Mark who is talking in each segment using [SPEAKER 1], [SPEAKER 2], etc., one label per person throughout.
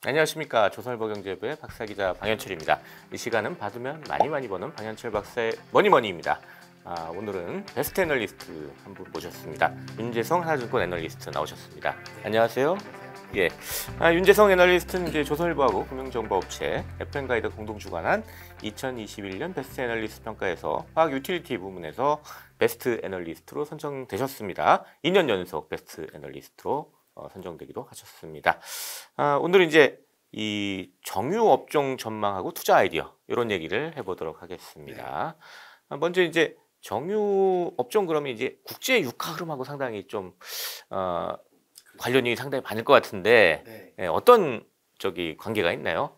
[SPEAKER 1] 안녕하십니까. 조선일보경제부의 박사기자 방현철입니다. 이 시간은 받으면 많이 버는 방현철 박사의 머니머니입니다. 오늘은 베스트 애널리스트 한 분 모셨습니다. 윤재성 하나증권 애널리스트 나오셨습니다. 안녕하세요. 예, 윤재성 애널리스트는 이제 조선일보하고 금융정보업체 FM가이드 공동 주관한 2021년 베스트 애널리스트 평가에서 화학 유틸리티 부문에서 베스트 애널리스트로 선정되셨습니다. 2년 연속 베스트 애널리스트로 선정되기도 하셨습니다. 오늘은 이제 이 정유 업종 전망하고 투자 아이디어 이런 얘기를 해보도록 하겠습니다. 먼저 이제 정유 업종 그러면 이제 국제 유가 흐름하고 상당히 좀 관련이 상당히 많을 것 같은데 어떤 관계가 있나요?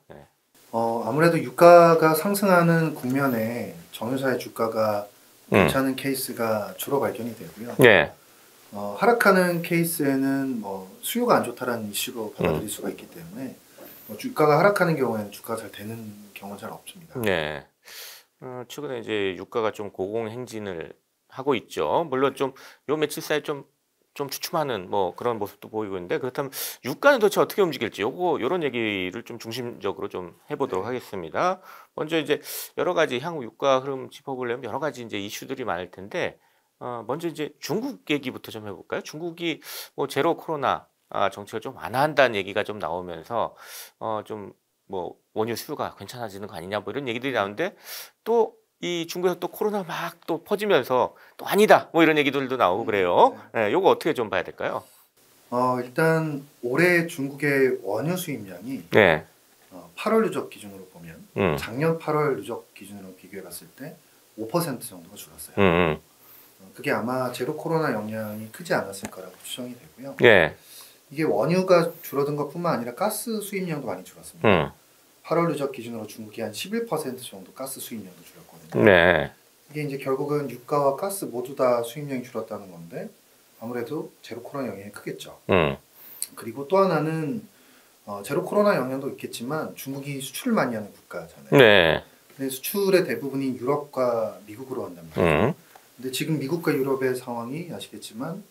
[SPEAKER 2] 아무래도 유가가 상승하는 국면에 정유사의 주가가 괜찮은 케이스가 주로 발견이 되고요. 하락하는 케이스에는 수요가 안 좋다라는 이슈로 받아들일 수가 있기 때문에 주가가 하락하는 경우에는 주가가 잘 되는 경우는 잘 없습니다.
[SPEAKER 1] 네. 최근에 이제 유가가 좀 고공행진을 하고 있죠. 물론 좀 요 며칠 사이 좀 주춤하는 그런 모습도 보이고 있는데, 그렇다면 유가는 도대체 어떻게 움직일지 요런 얘기를 좀 중심적으로 좀 해보도록 하겠습니다. 먼저 이제 여러 가지 향후 유가 흐름 짚어보려면 여러 가지 이제 이슈들이 많을 텐데, 먼저 이제 중국 얘기부터 좀 해볼까요? 중국이 제로 코로나 정책을 좀 완화한다는 얘기가 좀 나오면서 좀 원유 수요가 괜찮아지는 거 아니냐 이런 얘기들이 나오는데, 또 이 중국에서 또 코로나 막 또 퍼지면서 또 아니다 이런 얘기들도 나오고 그래요. 요거 어떻게 좀 봐야 될까요?
[SPEAKER 2] 일단 올해 중국의 원유 수입량이 8월 누적 기준으로 보면 작년 8월 누적 기준으로 비교해 봤을 때 5% 정도가 줄었어요. 그게 아마 제로 코로나 영향이 크지 않았을 거라고 추정이 되고요. 이게 원유가 줄어든 것뿐만 아니라 가스 수입량도 많이 줄었습니다. 8월 누적 기준으로 중국이 한 11% 정도 가스 수입량도 줄었거든요. 이게 이제 결국은 유가와 가스 모두 다 수입량이 줄었다는 건데 아무래도 제로 코로나 영향이 크겠죠. 그리고 또 하나는 제로 코로나 영향도 있겠지만 중국이 수출을 많이 하는 국가잖아요. 근데 수출의 대부분이 유럽과 미국으로 한단 말이에요. 근데 지금 미국과 유럽의 상황이 아시겠지만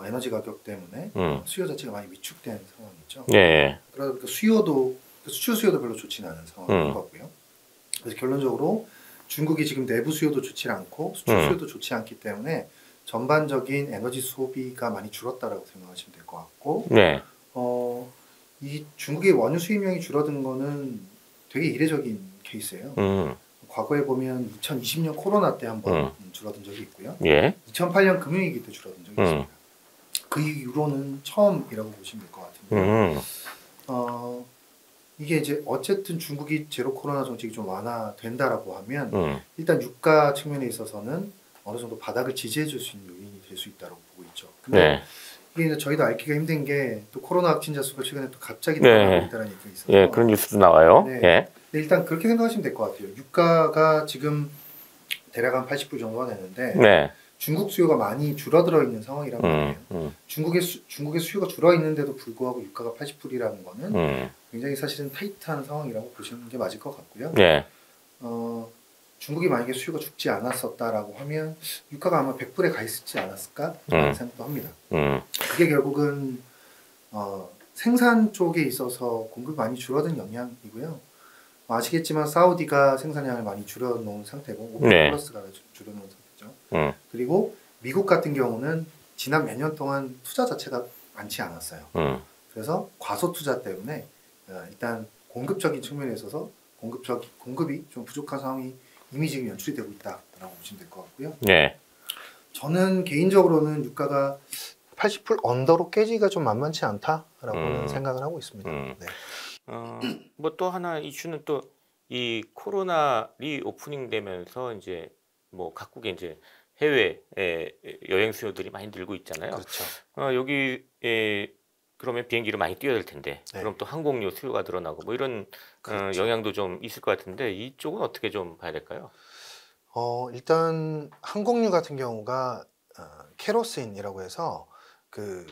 [SPEAKER 2] 에너지 가격 때문에 수요 자체가 많이 위축된 상황이죠. 그러니까 수출 수요도 별로 좋지는 않은 상황인 거고요. 그래서 결론적으로 중국이 지금 내부 수요도 좋지 않고 수출 수요도 좋지 않기 때문에 전반적인 에너지 소비가 많이 줄었다라고 생각하시면 될 것 같고, 이 중국의 원유 수입량이 줄어든 거는 되게 이례적인 케이스예요. 과거에 보면 2020년 코로나 때 한번 줄어든 적이 있고요. 2008년 금융위기 때 줄어든 적이 있습니다. 그 이후로는 처음이라고 보시면 될 것 같은데, 이게 이제 어쨌든 중국이 제로 코로나 정책이 좀 완화된다라고 하면 일단 유가 측면에 있어서는 어느 정도 바닥을 지지해 줄 수 있는 요인이 될 수 있다고 보고 있죠. 근데 이게 이제 저희도 알기가 힘든 게 또 코로나 확진자 수가 최근에 또 갑자기 늘어나고 있다는 얘기가 있어서
[SPEAKER 1] 그런 뉴스도 나와요.
[SPEAKER 2] 일단 그렇게 생각하시면 될 것 같아요. 유가가 지금 대략 한 80불 정도가 되는데 중국 수요가 많이 줄어들어 있는 상황이란 말이에요. 중국의 수요가 줄어 있는데도 불구하고 유가가 80불이라는 거는 굉장히 사실은 타이트한 상황이라고 보시는 게 맞을 것 같고요. 중국이 만약에 수요가 죽지 않았었다라고 하면 유가가 아마 100불에 가 있지 않았을까라는 생각도 합니다. 그게 결국은 생산 쪽에 있어서 공급이 많이 줄어든 영향이고요. 아시겠지만 사우디가 생산량을 많이 줄여놓은 상태고 오펙 플러스가 줄여놓은 상태죠. 그리고 미국 같은 경우는 지난 몇 년 동안 투자 자체가 많지 않았어요. 그래서 과소 투자 때문에 일단 공급적인 측면에 있어서 공급이 좀 부족한 상황이 이미 지금 연출이 되고 있다라고 보시면 될 것 같고요. 저는 개인적으로는 유가가 80불 언더로 깨지기가 좀 만만치 않다라고는 생각을 하고 있습니다.
[SPEAKER 1] 또 하나 이슈는 또 이 코로나 리오프닝 되면서 이제 각국의 이제 해외 여행 수요들이 많이 늘고 있잖아요. 여기 그러면 비행기를 많이 뛰어야 될 텐데 그럼 또 항공료 수요가 늘어나고 이런 영향도 좀 있을 것 같은데 이쪽은 어떻게 좀 봐야 될까요?
[SPEAKER 2] 일단 항공유 같은 경우가 케로신이라고 해서 그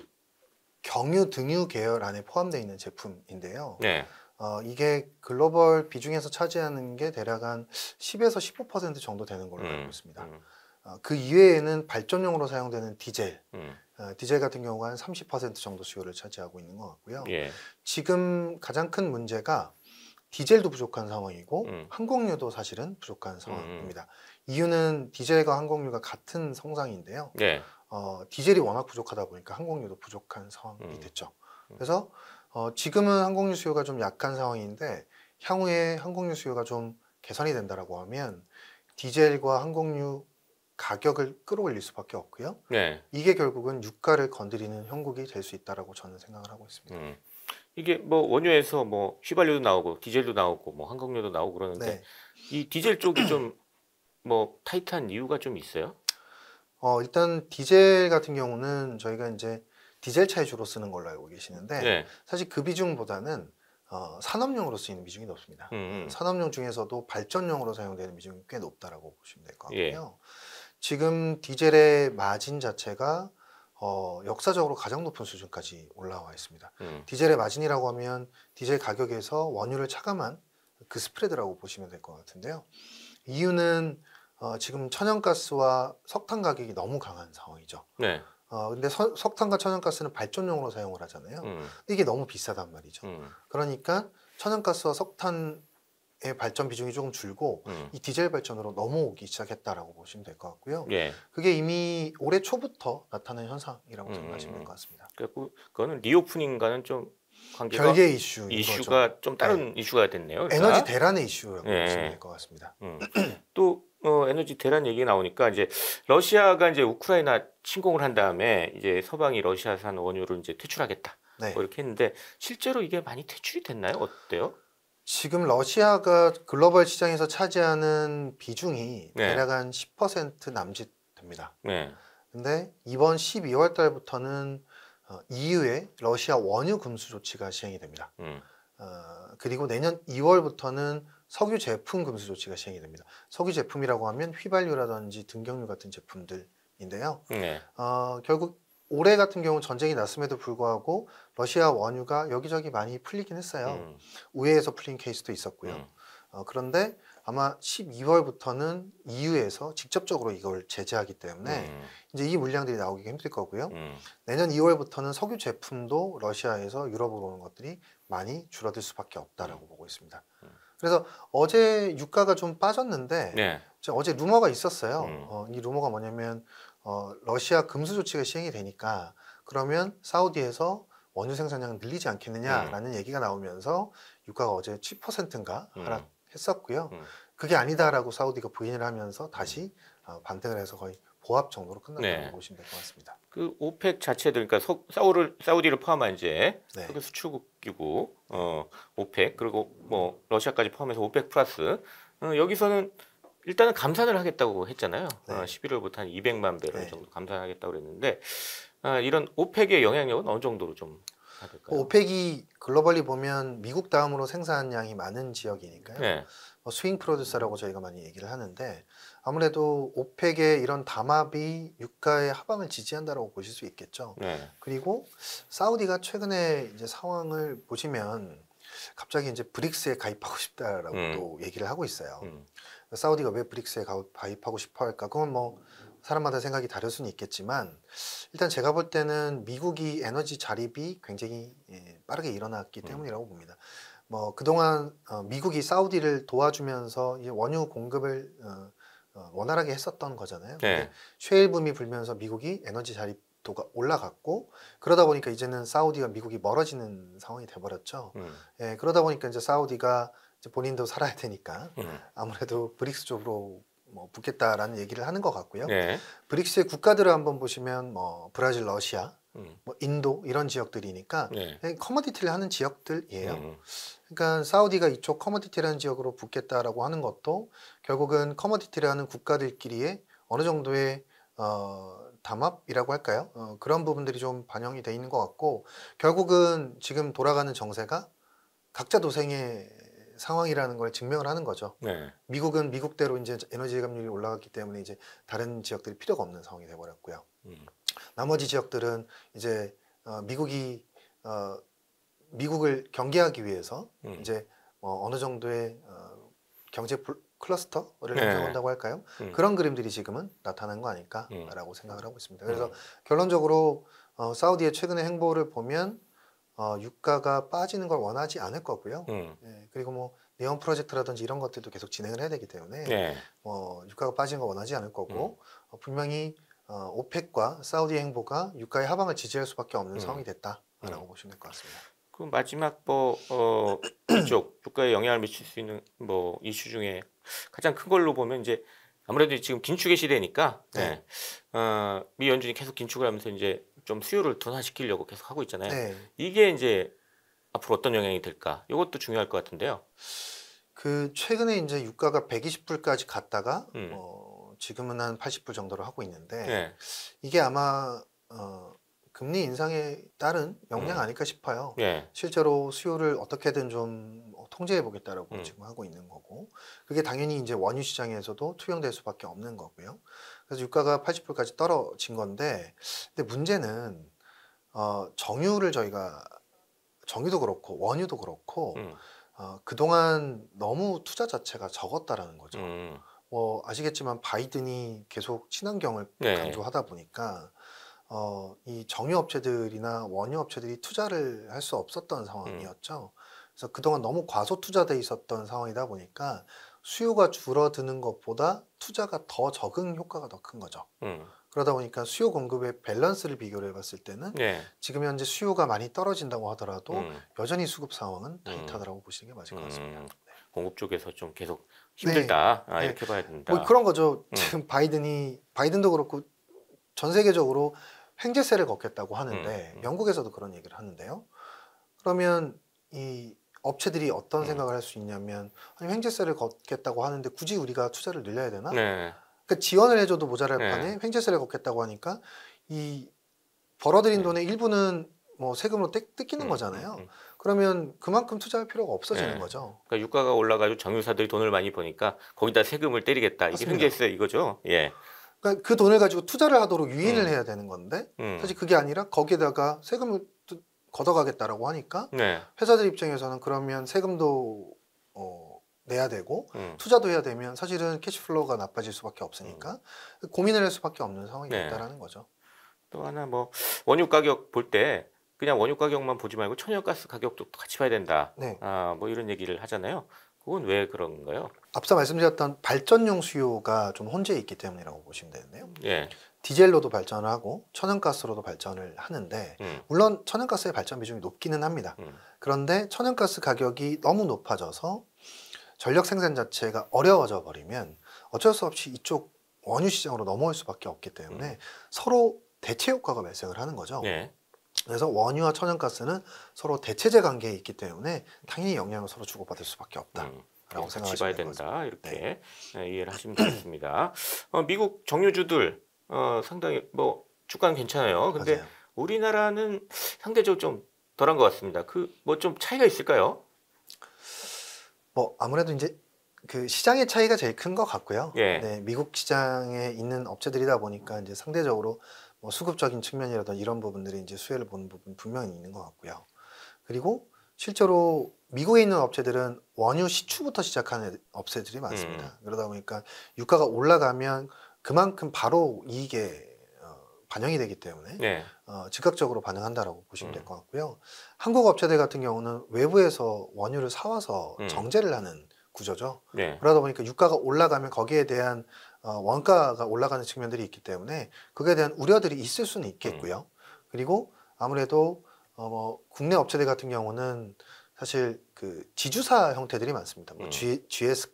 [SPEAKER 2] 경유 등유 계열 안에 포함되어 있는 제품인데요. 이게 글로벌 비중에서 차지하는 게 대략 한 10에서 15% 정도 되는 걸로 알고 있습니다. 그 이외에는 발전용으로 사용되는 디젤, 디젤 같은 경우가 한 30% 정도 수요를 차지하고 있는 것 같고요.
[SPEAKER 1] 예.
[SPEAKER 2] 지금 가장 큰 문제가 디젤도 부족한 상황이고 항공유도 사실은 부족한 상황입니다. 이유는 디젤과 항공유가 같은 성장인데요.
[SPEAKER 1] 예.
[SPEAKER 2] 디젤이 워낙 부족하다 보니까 항공유도 부족한 상황이 됐죠. 그래서 지금은 항공유 수요가 좀 약한 상황인데 향후에 항공유 수요가 좀 개선이 된다라고 하면 디젤과 항공유 가격을 끌어올릴 수밖에 없고요.
[SPEAKER 1] 네.
[SPEAKER 2] 이게 결국은 유가를 건드리는 형국이 될 수 있다라고 저는 생각을 하고 있습니다.
[SPEAKER 1] 이게 뭐 원유에서 뭐 휘발유도 나오고 디젤도 나오고 뭐 항공유도 나오고 그러는데
[SPEAKER 2] 네.
[SPEAKER 1] 이 디젤 쪽이 좀 뭐 타이트한 이유가 좀 있어요?
[SPEAKER 2] 일단 디젤 같은 경우는 저희가 이제 디젤 차에 주로 쓰는 걸로 알고 계시는데
[SPEAKER 1] 네.
[SPEAKER 2] 사실 그 비중보다는 산업용으로 쓰이는 비중이 높습니다. 산업용 중에서도 발전용으로 사용되는 비중이 꽤 높다라고 보시면 될 것 같고요.
[SPEAKER 1] 예.
[SPEAKER 2] 지금 디젤의 마진 자체가 역사적으로 가장 높은 수준까지 올라와 있습니다. 디젤의 마진이라고 하면 디젤 가격에서 원유를 차감한 그 스프레드라고 보시면 될 것 같은데요. 이유는 지금 천연가스와 석탄 가격이 너무 강한 상황이죠.
[SPEAKER 1] 네.
[SPEAKER 2] 근데 석탄과 천연가스는 발전용으로 사용을 하잖아요. 이게 너무 비싸단 말이죠. 그러니까 천연가스와 석탄의 발전 비중이 조금 줄고 이 디젤 발전으로 넘어오기 시작했다라고 보시면 될 것 같고요.
[SPEAKER 1] 예.
[SPEAKER 2] 그게 이미 올해 초부터 나타난 현상이라고 생각하시면 될 것 같습니다.
[SPEAKER 1] 그거는 리오프닝과는 좀 관계가
[SPEAKER 2] 별개의 이슈가
[SPEAKER 1] 거죠. 좀 다른 이슈가 됐네요. 그러니까.
[SPEAKER 2] 에너지 대란의 이슈라고 보시면 될 것 같습니다.
[SPEAKER 1] 또 에너지 대란 얘기 나오니까 이제 러시아가 이제 우크라이나 침공을 한 다음에 이제 서방이 러시아산 원유를 이제 퇴출하겠다.
[SPEAKER 2] 네.
[SPEAKER 1] 뭐 이렇게 했는데 실제로 이게 많이 퇴출이 됐나요? 어때요?
[SPEAKER 2] 지금 러시아가 글로벌 시장에서 차지하는 비중이
[SPEAKER 1] 네.
[SPEAKER 2] 대략 한 10% 남짓 됩니다.
[SPEAKER 1] 네.
[SPEAKER 2] 근데 이번 12월 달부터는 EU의 러시아 원유 금수 조치가 시행이 됩니다. 그리고 내년 2월부터는 석유 제품 금수 조치가 시행이 됩니다. 석유 제품이라고 하면 휘발유라든지 등경유 같은 제품들인데요.
[SPEAKER 1] 네.
[SPEAKER 2] 결국 올해 같은 경우 전쟁이 났음에도 불구하고 러시아 원유가 여기저기 많이 풀리긴 했어요. 우회에서 풀린 케이스도 있었고요. 그런데 아마 12월부터는 EU에서 직접적으로 이걸 제재하기 때문에 이제 이 물량들이 나오기가 힘들 거고요. 내년 2월부터는 석유 제품도 러시아에서 유럽으로 오는 것들이 많이 줄어들 수밖에 없다라고 보고 있습니다. 그래서 어제 유가가 좀 빠졌는데
[SPEAKER 1] 네.
[SPEAKER 2] 어제 루머가 있었어요. 이 루머가 뭐냐면 러시아 금수 조치가 시행이 되니까 그러면 사우디에서 원유 생산량을 늘리지 않겠느냐라는 얘기가 나오면서 유가가 어제 7%인가 하락했었고요. 그게 아니다라고 사우디가 부인을 하면서 다시 반등을 해서 거의 보합 정도로 끝났다고 보시면 될 것 같습니다.
[SPEAKER 1] 그 오펙 자체들, 그러니까 사우디를 포함한 이제 석유 수출국이고 오펙 그리고 뭐 러시아까지 포함해서 오펙 플러스 여기서는 일단은 감산을 하겠다고 했잖아요. 11월부터 한 200만 배럴 정도 감산하겠다고 그랬는데 이런 오펙의 영향력은 어느 정도로 좀 될까요?
[SPEAKER 2] 오펙이 글로벌리 보면 미국 다음으로 생산량이 많은 지역이니까요. 스윙 프로듀서라고 저희가 많이 얘기를 하는데 아무래도 오펙의 이런 담합이 유가의 하방을 지지한다라고 보실 수 있겠죠. 그리고 사우디가 최근에 이제 상황을 보시면 갑자기 이제 브릭스에 가입하고 싶다라고 또 얘기를 하고 있어요. 사우디가 왜 브릭스에 가입하고 싶어 할까? 그건 뭐 사람마다 생각이 다를 수는 있겠지만 일단 제가 볼 때는 미국이 에너지 자립이 굉장히 빠르게 일어났기 때문이라고 봅니다. 뭐 그동안 미국이 사우디를 도와주면서 이제 원유 공급을 원활하게 했었던 거잖아요. 셰일 붐이 불면서 미국이 에너지 자립도가 올라갔고 그러다 보니까 이제는 사우디와 미국이 멀어지는 상황이 돼버렸죠. 그러다 보니까 이제 사우디가 이제 본인도 살아야 되니까 아무래도 브릭스 쪽으로 뭐 붙겠다라는 얘기를 하는 것 같고요. 브릭스의 국가들을 한번 보시면 뭐 브라질, 러시아, 뭐 인도 이런 지역들이니까 커머디티를 하는 지역들이에요. 그러니까 사우디가 이쪽 커머디티라는 지역으로 붙겠다라고 하는 것도 결국은 커머디티를 하는 국가들끼리의 어느 정도의 담합이라고 할까요? 그런 부분들이 좀 반영이 돼 있는 것 같고 결국은 지금 돌아가는 정세가 각자 도생의 상황이라는 걸 증명을 하는 거죠. 미국은 미국대로 이제 에너지 제감률이 올라갔기 때문에 이제 다른 지역들이 필요가 없는 상황이 돼버렸고요. 나머지 지역들은 이제 미국을 경계하기 위해서 이제 어느 정도의 경제
[SPEAKER 3] 클러스터를 형성한다고 할까요? 그런 그림들이 지금은 나타난 거 아닐까라고 생각을 하고 있습니다. 그래서 결론적으로 사우디의 최근의 행보를 보면 유가가 빠지는 걸 원하지 않을 거고요. 예, 그리고 뭐 네온 프로젝트라든지 이런 것들도 계속 진행을 해야 되기 때문에
[SPEAKER 1] 네.
[SPEAKER 3] 유가가 빠지는 걸 원하지 않을 거고 분명히 오펙과 사우디 행보가 유가의 하방을 지지할 수밖에 없는 상황이 됐다라고 보시면 될 것 같습니다.
[SPEAKER 1] 그 마지막 이쪽 유가에 영향을 미칠 수 있는 이슈 중에 가장 큰 걸로 보면 이제 아무래도 지금 긴축의 시대니까
[SPEAKER 3] 네.
[SPEAKER 1] 미 연준이 계속 긴축을 하면서 이제 좀 수요를 둔화시키려고 계속 하고 있잖아요.
[SPEAKER 3] 네.
[SPEAKER 1] 이게 이제 앞으로 어떤 영향이 될까? 이것도 중요할 것 같은데요.
[SPEAKER 3] 그 최근에 이제 유가가 120불까지 갔다가 지금은 한 80불 정도로 하고 있는데
[SPEAKER 1] 네.
[SPEAKER 3] 이게 아마 금리 인상에 따른 영향 아닐까 싶어요.
[SPEAKER 1] 네.
[SPEAKER 3] 실제로 수요를 어떻게든 좀 통제해 보겠다라고 지금 하고 있는 거고 그게 당연히 이제 원유 시장에서도 투영될 수밖에 없는 거고요. 그래서 유가가 80불까지 떨어진 건데 근데 문제는 정유를 저희가 정유도 그렇고 원유도 그렇고 그동안 너무 투자 자체가 적었다라는 거죠. 뭐 아시겠지만 바이든이 계속 친환경을
[SPEAKER 1] 네.
[SPEAKER 3] 강조하다 보니까 이 정유 업체들이나 원유 업체들이 투자를 할 수 없었던 상황이었죠. 그래서 그동안 너무 과소 투자돼 있었던 상황이다 보니까 수요가 줄어드는 것보다 투자가 더 적은 효과가 더 큰 거죠. 그러다 보니까 수요 공급의 밸런스를 비교를 해봤을 때는
[SPEAKER 1] 네.
[SPEAKER 3] 지금 현재 수요가 많이 떨어진다고 하더라도 여전히 수급 상황은 타이트하다고 보시는 게 맞을 것 같습니다.
[SPEAKER 1] 공급 쪽에서 좀 계속 힘들다
[SPEAKER 3] 네.
[SPEAKER 1] 이렇게 봐야 된다.
[SPEAKER 3] 뭐 그런 거죠. 지금 바이든도 그렇고 전 세계적으로 횡재세를 걷겠다고 하는데 영국에서도 그런 얘기를 하는데요. 그러면 이 업체들이 어떤 생각을 할 수 있냐면 아니 횡재세를 걷겠다고 하는데 굳이 우리가 투자를 늘려야 되나?
[SPEAKER 1] 네.
[SPEAKER 3] 그러니까 지원을 해줘도 모자랄
[SPEAKER 1] 네.
[SPEAKER 3] 판에 횡재세를 걷겠다고 하니까 이 벌어들인 돈의 일부는 뭐 세금으로 뜯기는 거잖아요. 그러면 그만큼 투자할 필요가 없어지는 거죠.
[SPEAKER 1] 그러니까 유가가 올라가지고 정유사들이 돈을 많이 버니까 거기다 세금을 때리겠다. 이게
[SPEAKER 3] 맞습니다.
[SPEAKER 1] 횡재세 이거죠. 예.
[SPEAKER 3] 그러니까 그 돈을 가지고 투자를 하도록 유인을 해야 되는 건데 사실 그게 아니라 거기에다가 세금을 걷어가겠다라고 하니까
[SPEAKER 1] 네.
[SPEAKER 3] 회사들 입장에서는 그러면 세금도 내야 되고 투자도 해야 되면 사실은 캐시플로우가 나빠질 수밖에 없으니까 고민을 할 수밖에 없는 상황이 됐다라는 거죠.
[SPEAKER 1] 또 하나 원유 가격 볼 때 그냥 원유 가격만 보지 말고 천연가스 가격도 같이 봐야 된다.
[SPEAKER 3] 네.
[SPEAKER 1] 뭐 이런 얘기를 하잖아요. 그건 왜 그런가요?
[SPEAKER 3] 앞서 말씀드렸던 발전용 수요가 좀 혼재해 있기 때문이라고 보시면 되는데요.
[SPEAKER 1] 예.
[SPEAKER 3] 디젤로도 발전을 하고 천연가스로도 발전을 하는데 물론 천연가스의 발전 비중이 높기는 합니다. 그런데 천연가스 가격이 너무 높아져서 전력 생산 자체가 어려워져 버리면 어쩔 수 없이 이쪽 원유 시장으로 넘어올 수밖에 없기 때문에 서로 대체 효과가 발생을 하는 거죠.
[SPEAKER 1] 예.
[SPEAKER 3] 그래서 원유와 천연가스는 서로 대체제 관계에 있기 때문에 당연히 영향을 서로 주고받을 수밖에 없다. 라고
[SPEAKER 1] 같이 봐야
[SPEAKER 3] 생각하시면
[SPEAKER 1] 된다. 이렇게 이해를 하시면 되겠습니다. 미국 정유주들 상당히 주가는 괜찮아요. 근데
[SPEAKER 3] 맞아요.
[SPEAKER 1] 우리나라는 상대적으로 좀 덜한 것 같습니다. 좀 차이가 있을까요?
[SPEAKER 3] 뭐 아무래도 이제 그 시장의 차이가 제일 큰 것 같고요.
[SPEAKER 1] 예.
[SPEAKER 3] 네, 미국 시장에 있는 업체들이다 보니까 이제 상대적으로 뭐 수급적인 측면이라든지 이런 부분들이 이제 수혜를 보는 부분 분명히 있는 것 같고요. 그리고 실제로 미국에 있는 업체들은 원유 시추부터 시작하는 업체들이 많습니다. 그러다 보니까 유가가 올라가면 그만큼 바로 이익에 반영이 되기 때문에
[SPEAKER 1] 네.
[SPEAKER 3] 즉각적으로 반응한다라고 보시면 될 것 같고요. 한국 업체들 같은 경우는 외부에서 원유를 사와서 정제를 하는 구조죠.
[SPEAKER 1] 네.
[SPEAKER 3] 그러다 보니까 유가가 올라가면 거기에 대한 원가가 올라가는 측면들이 있기 때문에 그에 대한 우려들이 있을 수는 있겠고요. 그리고 아무래도 국내 업체들 같은 경우는 사실 그 지주사 형태들이 많습니다. 뭐 GS가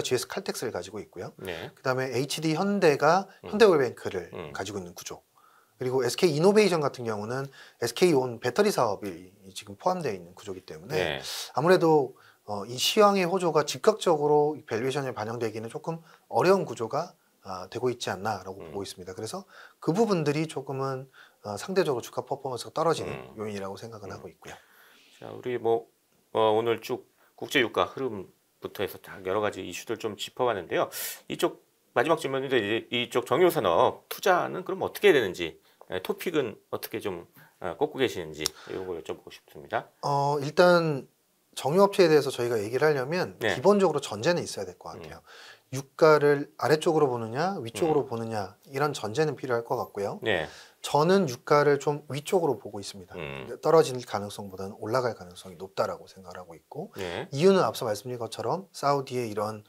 [SPEAKER 3] GS 칼텍스를 가지고 있고요.
[SPEAKER 1] 네.
[SPEAKER 3] 그다음에 HD 현대가 현대올뱅크를 가지고 있는 구조. 그리고 SK 이노베이션 같은 경우는 SK온 배터리 사업이 지금 포함되어 있는 구조이기 때문에
[SPEAKER 1] 네.
[SPEAKER 3] 아무래도 이 시황의 호조가 즉각적으로 밸류에이션에 반영되기는 조금 어려운 구조가 되고 있지 않나라고 보고 있습니다. 그래서 그 부분들이 조금은 상대적으로 주가 퍼포먼스가 떨어지는 요인이라고 생각은 하고 있고요.
[SPEAKER 1] 자, 우리 오늘 쭉 국제 유가 흐름부터 해서 여러 가지 이슈들 좀 짚어봤는데요. 이쪽 마지막 질문인데 이제 이쪽 정유산업 투자는 그럼 어떻게 해야 되는지, 토픽은 어떻게 좀 꼽고 계시는지 이런 걸 여쭤보고 싶습니다.
[SPEAKER 3] 일단 정유업체에 대해서 저희가 얘기를 하려면
[SPEAKER 1] 네.
[SPEAKER 3] 기본적으로 전제는 있어야 될 것 같아요. 유가를 아래쪽으로 보느냐 위쪽으로 보느냐 이런 전제는 필요할 것 같고요.
[SPEAKER 1] 네.
[SPEAKER 3] 저는 유가를 좀 위쪽으로 보고 있습니다. 떨어질 가능성보다는 올라갈 가능성이 높다라고 생각을 하고 있고
[SPEAKER 1] 네.
[SPEAKER 3] 이유는 앞서 말씀드린 것처럼 사우디의 이런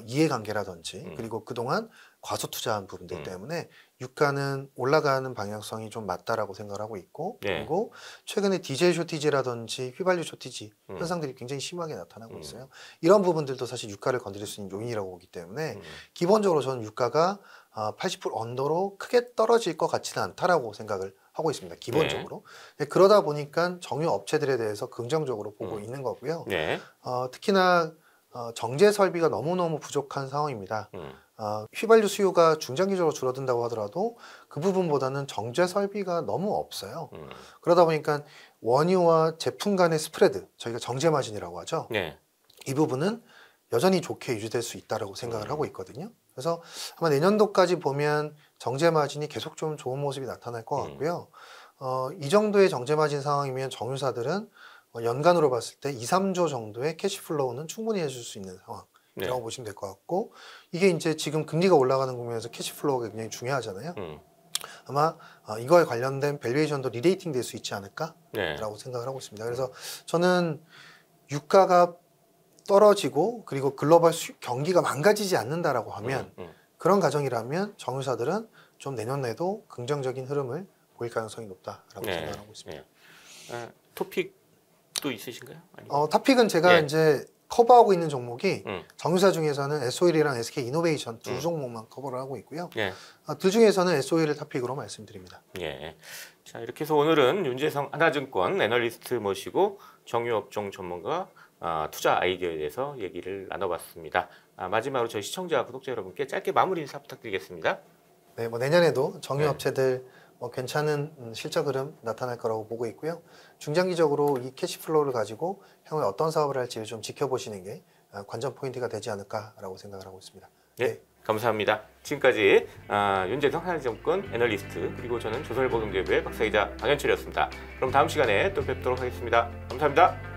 [SPEAKER 3] 이해관계라든지 그리고 그동안 과소 투자한 부분들 때문에 유가는 올라가는 방향성이 좀 맞다라고 생각을 하고 있고 그리고 최근에 디젤 쇼티지라든지 휘발유 쇼티지 현상들이 굉장히 심하게 나타나고 있어요. 이런 부분들도 사실 유가를 건드릴 수 있는 요인이라고 보기 때문에 기본적으로 저는 유가가 80% 언더로 크게 떨어질 것 같지는 않다라고 생각을 하고 있습니다. 기본적으로. 네. 그러다 보니까 정유 업체들에 대해서 긍정적으로 보고 있는 거고요.
[SPEAKER 1] 네.
[SPEAKER 3] 특히나 정제 설비가 너무너무 부족한 상황입니다. 휘발유 수요가 중장기적으로 줄어든다고 하더라도 그 부분보다는 정제 설비가 너무 없어요. 그러다 보니까 원유와 제품 간의 스프레드, 저희가 정제 마진이라고 하죠.
[SPEAKER 1] 네.
[SPEAKER 3] 이 부분은 여전히 좋게 유지될 수 있다고 생각을 하고 있거든요. 그래서 아마 내년도까지 보면 정제 마진이 계속 좀 좋은 모습이 나타날 것 같고요. 이 정도의 정제 마진 상황이면 정유사들은 연간으로 봤을 때 2, 3조 정도의 캐시플로우는 충분히 해줄 수 있는 상황이라고 보시면 될 것 같고 이게 이제 지금 금리가 올라가는 국면에서 캐시플로우가 굉장히 중요하잖아요. 아마 이거에 관련된 밸류에이션도 리레이팅 될 수 있지 않을까라고 생각을 하고 있습니다. 그래서 저는 유가가 떨어지고 그리고 글로벌 경기가 망가지지 않는다라고 하면 그런 가정이라면 정유사들은 좀 내년에도 긍정적인 흐름을 보일 가능성이 높다라고 생각을 하고 있습니다.
[SPEAKER 1] 토픽도 있으신가요?
[SPEAKER 3] 토픽은 제가 이제 커버하고 있는 종목이 정유사 중에서는 S-OIL이랑 SK 이노베이션 두 종목만 커버를 하고 있고요. 둘 중에서는 S-OIL을 토픽으로 말씀드립니다.
[SPEAKER 1] 자, 이렇게 해서 오늘은 윤재성 하나증권 애널리스트 모시고 정유업종 전문가 투자 아이디어에 대해서 얘기를 나눠봤습니다. 마지막으로 저희 시청자, 구독자 여러분께 짧게 마무리 인사 부탁드리겠습니다.
[SPEAKER 3] 네, 내년에도 정유업체들 괜찮은 실적 흐름 나타날 거라고 보고 있고요. 중장기적으로 이 캐시플로우를 가지고 향후에 어떤 사업을 할지를 좀 지켜보시는 게 관전 포인트가 되지 않을까라고 생각을 하고 있습니다.
[SPEAKER 1] 네, 감사합니다. 지금까지 윤재성 하나증권 애널리스트 그리고 저는 조선일보경제부의 박사이자 방현철이었습니다. 그럼 다음 시간에 또 뵙도록 하겠습니다. 감사합니다.